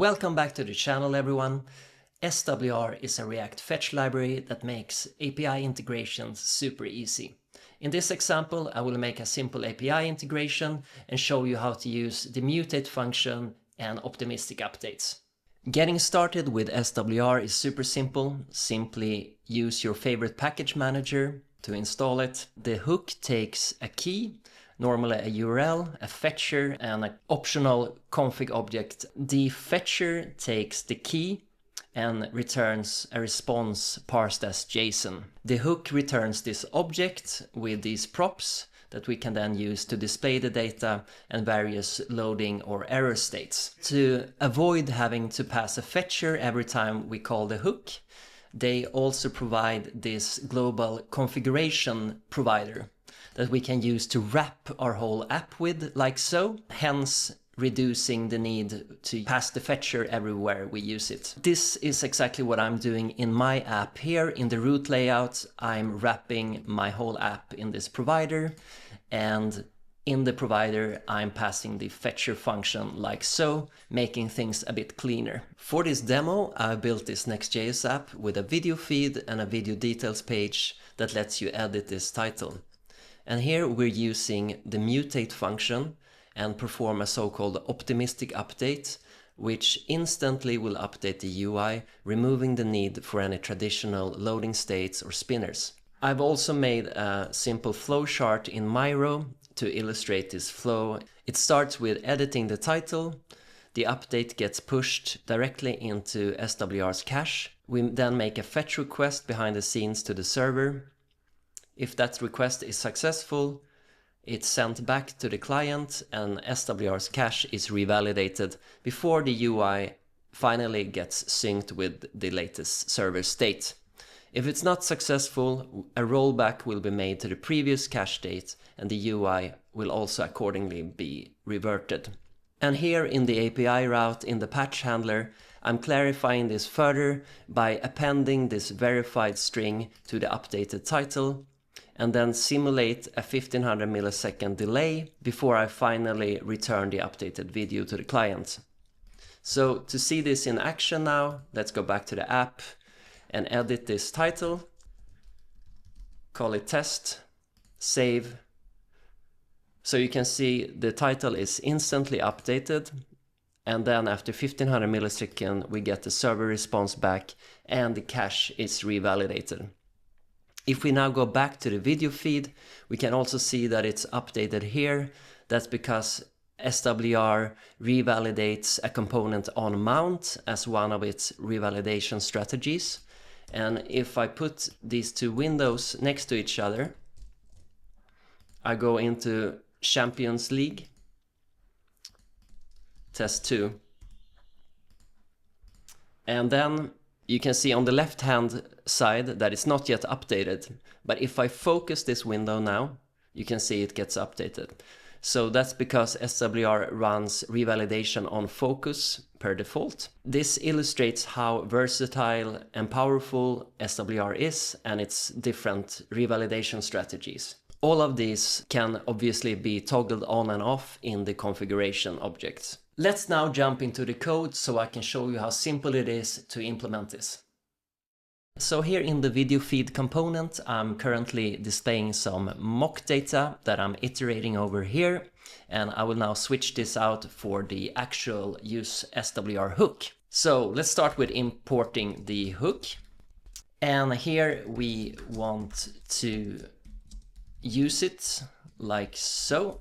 Welcome back to the channel, everyone. SWR is a React fetch library that makes API integrations super easy. In this example, I will make a simple API integration and show you how to use the mutate function and optimistic updates. Getting started with SWR is super simple. Simply use your favorite package manager to install it. The hook takes a key, normally a URL, a fetcher, and an optional config object. The fetcher takes the key and returns a response parsed as JSON. The hook returns this object with these props that we can then use to display the data and various loading or error states. To avoid having to pass a fetcher every time we call the hook, they also provide this global configuration provider that we can use to wrap our whole app with, like so, hence reducing the need to pass the fetcher everywhere we use it. This is exactly what I'm doing in my app here. In the root layout, I'm wrapping my whole app in this provider, and in the provider, I'm passing the fetcher function like so, making things a bit cleaner. For this demo, I built this Next.js app with a video feed and a video details page that lets you edit this title. And here we're using the mutate function and perform a so-called optimistic update, which instantly will update the UI, removing the need for any traditional loading states or spinners. I've also made a simple flowchart in Miro to illustrate this flow. It starts with editing the title. The update gets pushed directly into SWR's cache. We then make a fetch request behind the scenes to the server. If that request is successful, it's sent back to the client and SWR's cache is revalidated before the UI finally gets synced with the latest server state. If it's not successful, a rollback will be made to the previous cache state and the UI will also accordingly be reverted. And here in the API route in the patch handler, I'm clarifying this further by appending this verified string to the updated title, and then simulate a 1500 millisecond delay before I finally return the updated video to the client. So to see this in action now, let's go back to the app and edit this title, call it test, save. So you can see the title is instantly updated, and then after 1500 milliseconds we get the server response back and the cache is revalidated. If we now go back to the video feed, we can also see that it's updated here. That's because SWR revalidates a component on mount as one of its revalidation strategies. And if I put these two windows next to each other, I go into Champions League, test 2. And then you can see on the left hand side that it's not yet updated, but if I focus this window now, you can see it gets updated. So that's because SWR runs revalidation on focus per default. This illustrates how versatile and powerful SWR is and its different revalidation strategies. All of these can obviously be toggled on and off in the configuration objects. Let's now jump into the code so I can show you how simple it is to implement this. So here in the video feed component, I'm currently displaying some mock data that I'm iterating over here, and I will now switch this out for the actual use SWR hook. So let's start with importing the hook, and here we want to use it like so.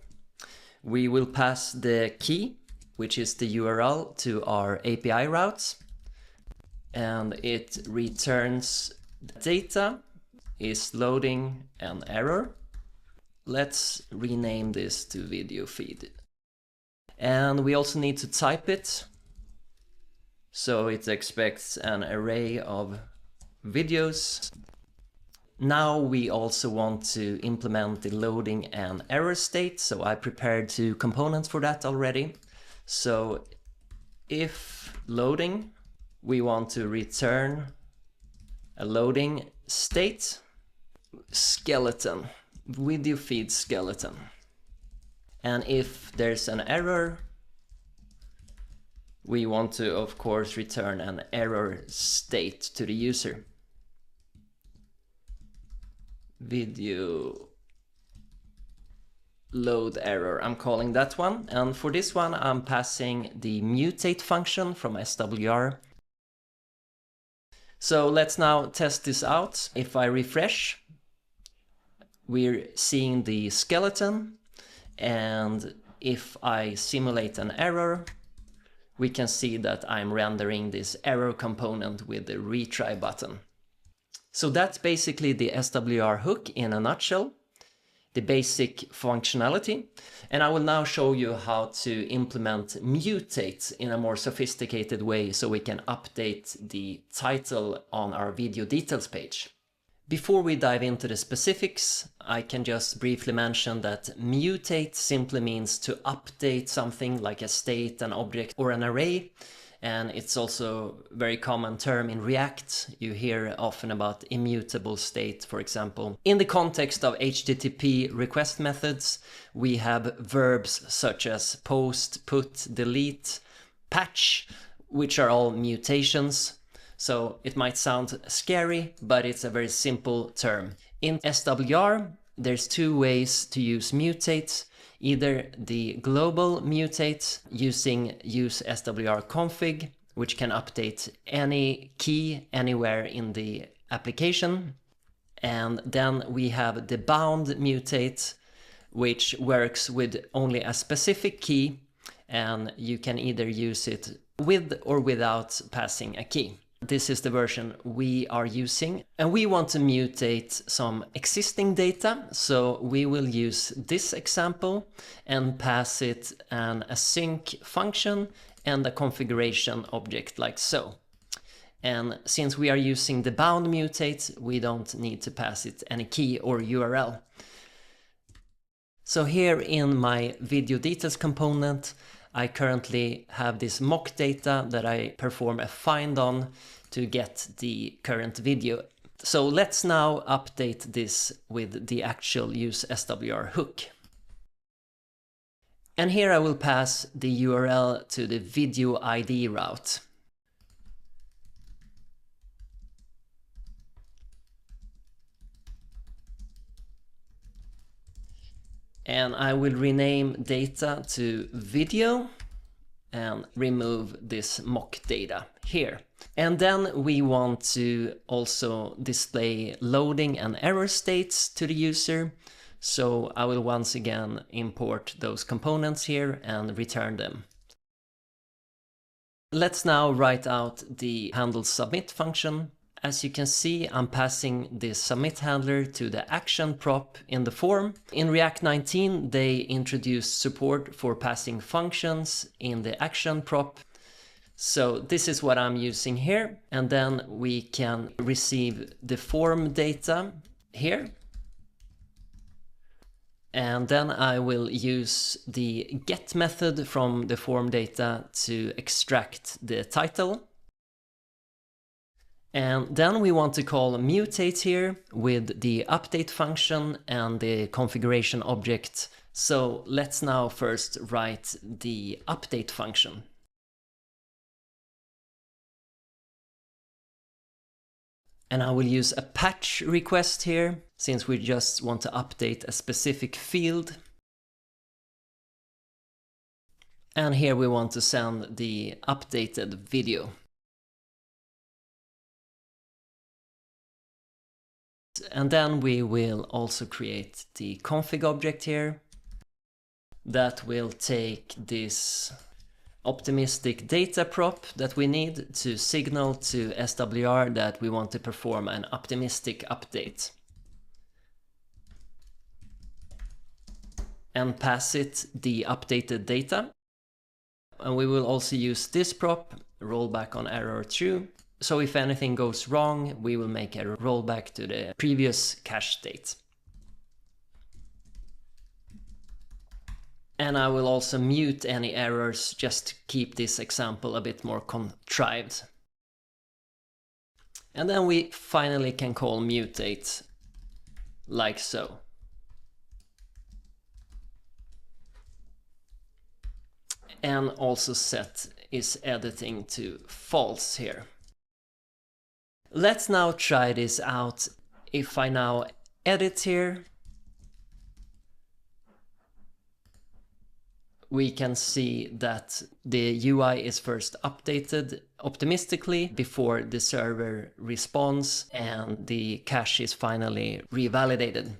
We will pass the key, which is the URL, to our API routes, and it returns data is loading an error. Let's rename this to video feed. And we also need to type it, so it expects an array of videos. Now we also want to implement the loading and error state, so I prepared 2 components for that already. So if loading, we want to return a loading state, skeleton, video feed skeleton. And if there's an error, we want to, of course, return an error state to the user. Video load error, I'm calling that one. And for this one, I'm passing the mutate function from SWR. So let's now test this out. If I refresh, we're seeing the skeleton. And if I simulate an error, we can see that I'm rendering this error component with the retry button. So that's basically the SWR hook in a nutshell, the basic functionality. And I will now show you how to implement mutate in a more sophisticated way so we can update the title on our video details page. Before we dive into the specifics, I can just briefly mention that mutate simply means to update something like a state, an object, or an array. And it's also a very common term in React. You hear often about immutable state, for example. In the context of HTTP request methods, we have verbs such as post, put, delete, patch, which are all mutations. So it might sound scary, but it's a very simple term. In SWR, there's two ways to use mutate. Either the global mutate using use SWRConfig, which can update any key anywhere in the application. And then we have the bound mutate, which works with only a specific key, and you can either use it with or without passing a key. This is the version we are using, and we want to mutate some existing data, so we will use this example and pass it an async function and a configuration object like so. And since we are using the bound mutate, we don't need to pass it any key or URL. So here in my video details component, I currently have this mock data that I perform a find on to get the current video. So let's now update this with the actual use SWR hook. And here I will pass the URL to the video ID route. And I will rename data to video and remove this mock data here. And then we want to also display loading and error states to the user. So I will once again import those components here and return them. Let's now write out the handle submit function. As you can see, I'm passing this submit handler to the action prop in the form. In React 19, they introduced support for passing functions in the action prop. So this is what I'm using here. And then we can receive the form data here. And then I will use the get method from the form data to extract the title. And then we want to call mutate here with the update function and the configuration object. So let's now first write the update function. And I will use a patch request here, since we just want to update a specific field. And here we want to send the updated video. And then we will also create the config object here that will take this optimistic data prop that we need to signal to SWR that we want to perform an optimistic update. And pass it the updated data. And we will also use this prop, rollback on error true. So if anything goes wrong, we will make a rollback to the previous cache state. And I will also mute any errors just to keep this example a bit more contrived. And then we finally can call mutate like so. And also set is editing to false here. Let's now try this out. If I now edit here, we can see that the UI is first updated optimistically before the server responds and the cache is finally revalidated.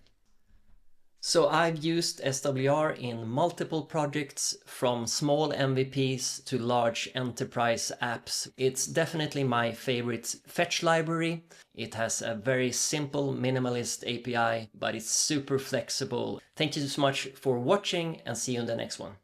So I've used SWR in multiple projects, from small MVPs to large enterprise apps. It's definitely my favorite fetch library. It has a very simple minimalist API, but it's super flexible. Thank you so much for watching, and see you in the next one.